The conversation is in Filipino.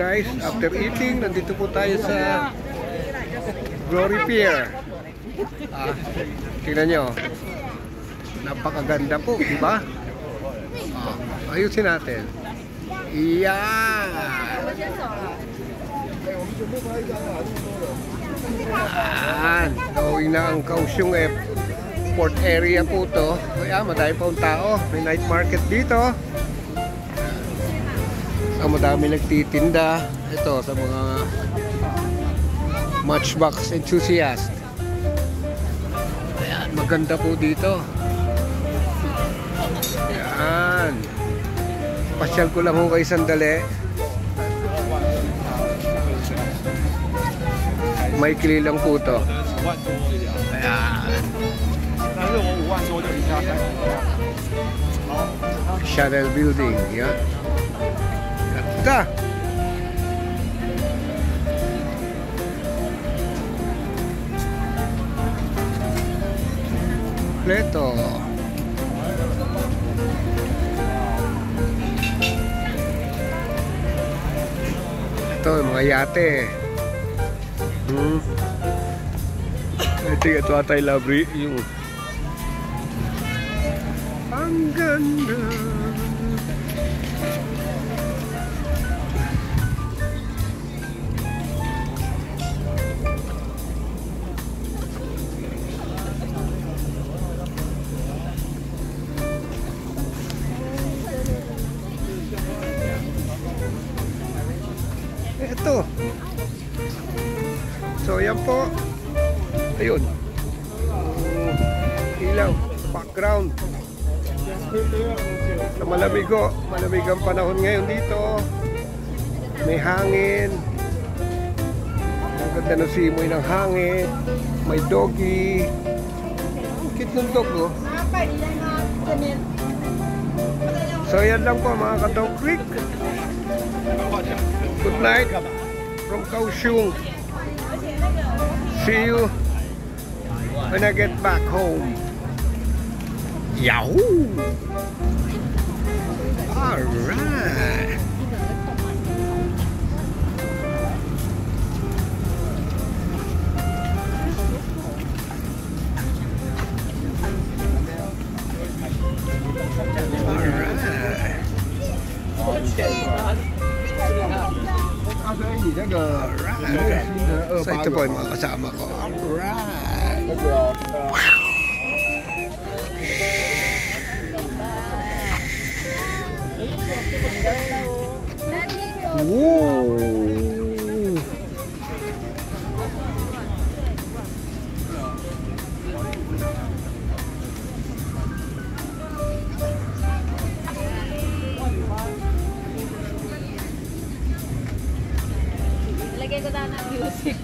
guys, after eating, nandito po tayo sa Glory Pier. Tingnan nyo. Napakaganda po, di ba? Ayusin natin. Iyan. Going na ang Kaohsiung Port area po to. Kaya madami pa ang tao. May night market dito. Madami nagtitinda. Ito sa mga Matchbox enthusiast. Ayan, maganda po dito. Ayan. Pasyal ko lang ho kayo sandali. Maikli lang po to. Ayan. Chanel building. Yan. Ganda. Kompleto. Ito yung mga yate. Ito ata yung labri. Yung ang ganda. Ito. So yan po. Ayun. Ilaw, background. Sa malamig ho. Malamig ang panahon ngayon dito. May hangin. Ang ganda ng simoy ng hangin. May doggy. Ang cute ng dog ho. So yan lang po mga ka-Dog Creek. Good night from Kaohsiung. See you when I get back home. Yahoo! Alright. Alright. So ito po yung mga kasama ko. Alright. Wow. Lagay ko na ng music.